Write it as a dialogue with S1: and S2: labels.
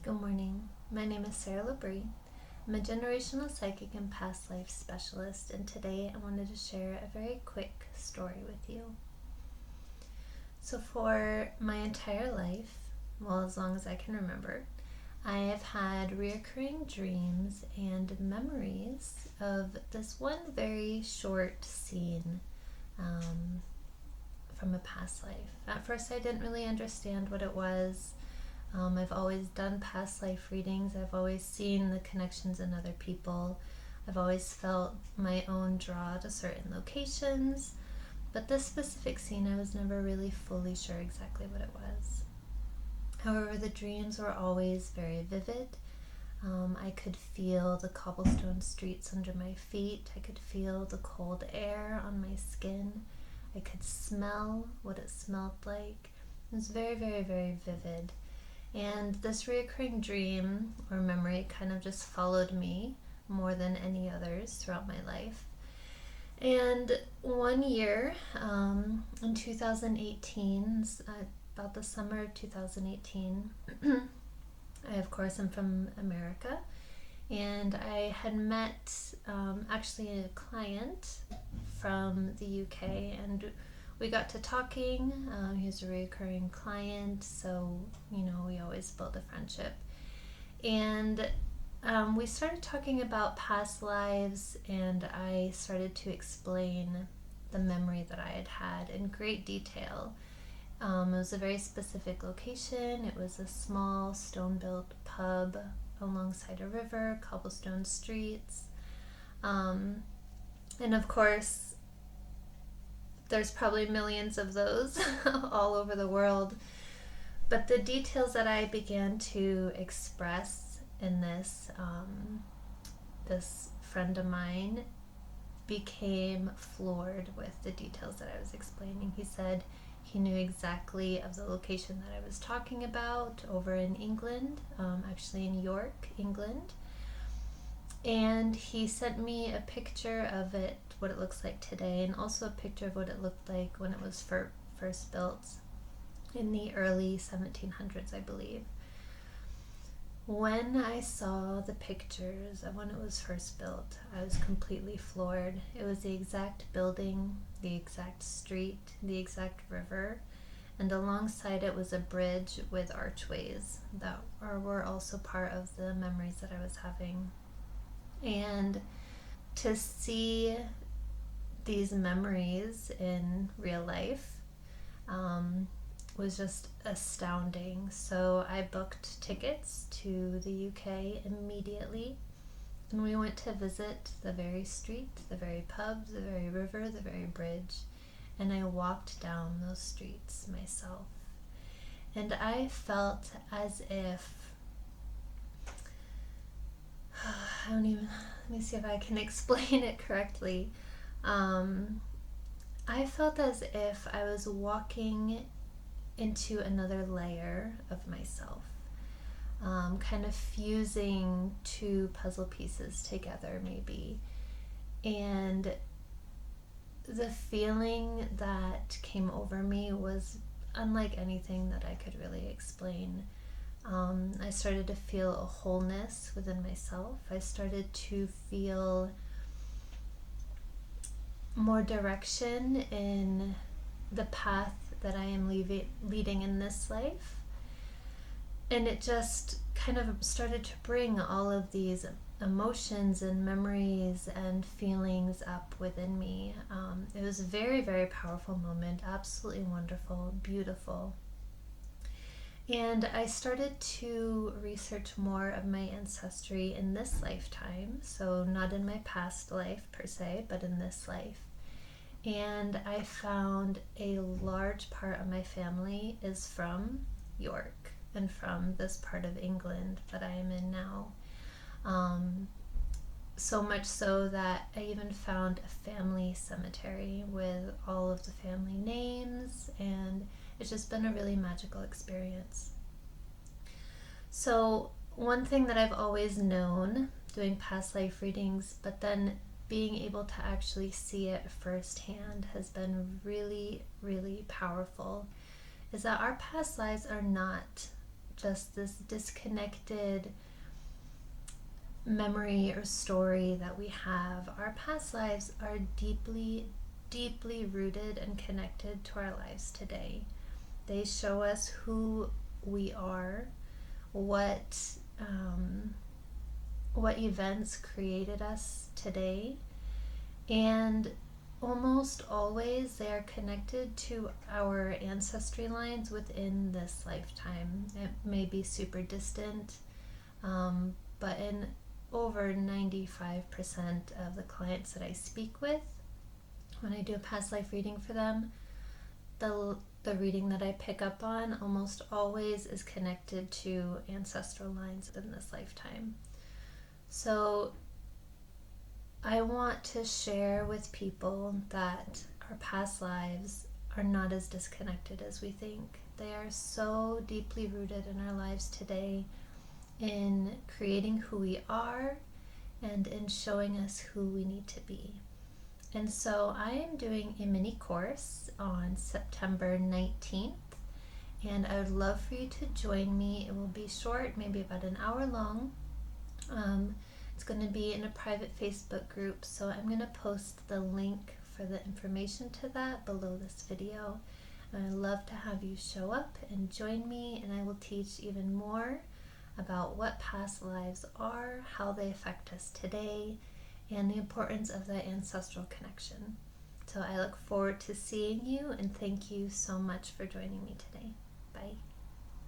S1: Good morning. My name is Sarah Labrie. I'm a generational psychic and past life specialist, and today I wanted to share a very quick story with you. So, for my entire life, well, as long as I can remember, I have had reoccurring dreams and memories of this one very short scene from a past life. At first, I didn't really understand what it was. I've always done past life readings. I've always seen the connections in other people. I've always felt my own draw to certain locations. But this specific scene, I was never really fully sure exactly what it was. However, the dreams were always very vivid. I could feel the cobblestone streets under my feet. I could feel the cold air on my skin. I could smell what it smelled like. It was very, very, very vivid. And this reoccurring dream or memory kind of just followed me more than any others throughout my life. And one year, in 2018, about the summer of 2018, I, of course, am from America, and I had met actually a client from the UK, and we got to talking. He's a recurring client, so we always build a friendship. And we started talking about past lives, and I started to explain the memory that I had had in great detail. It was a very specific location. It was a small stone-built pub alongside a river, cobblestone streets. And of course, there's probably millions of those all over the world. But the details that I began to express in this friend of mine became floored with the details that I was explaining. He said he knew exactly of the location that I was talking about over in England, actually in York, England. And he sent me a picture of it, what it looks like today, and also a picture of what it looked like when it was first built in the early 1700s, I believe. When I saw the pictures of when it was first built, I was completely floored. It was the exact building, the exact street, the exact river, and alongside it was a bridge with archways that were also part of the memories that I was having. And to see these memories in real life was just astounding. So I booked tickets to the UK immediately, and we went to visit the very street, the very pub, the very river, the very bridge, and I walked down those streets myself. And I felt as if let me see if I can explain it correctly. I felt as if I was walking into another layer of myself, kind of fusing two puzzle pieces together, maybe. And the feeling that came over me was unlike anything that I could really explain. I started to feel a wholeness within myself. I started to feel more direction in the path that I am leading in this life. And it just kind of started to bring all of these emotions and memories and feelings up within me. It was a very, very powerful moment, absolutely wonderful, beautiful. And I started to research more of my ancestry in this lifetime, so not in my past life per se, but in this life. And I found a large part of my family is from York and from this part of England that I am in now. So much so that I even found a family cemetery with all of the family names, and it's just been a really magical experience. So one thing that I've always known doing past life readings, but then being able to actually see it firsthand has been really, really powerful, is that our past lives are not just this disconnected memory or story that we have. Our past lives are deeply, deeply rooted and connected to our lives today. They show us who we are, what events created us today, and almost always they are connected to our ancestry lines within this lifetime. It may be super distant, but in over 95% of the clients that I speak with, when I do a past life reading for them, the reading that I pick up on almost always is connected to ancestral lines in this lifetime. So I want to share with people that our past lives are not as disconnected as we think. They are so deeply rooted in our lives today, in creating who we are and in showing us who we need to be. And so I am doing a mini course on September 19th, and I would love for you to join me. It will be short, maybe about an hour long. It's going to be in a private Facebook group, so I'm going to post the link for the information to that below this video. And I'd love to have you show up and join me, and I will teach even more about what past lives are, how they affect us today, and the importance of that ancestral connection. So I look forward to seeing you, and thank you so much for joining me today. Bye.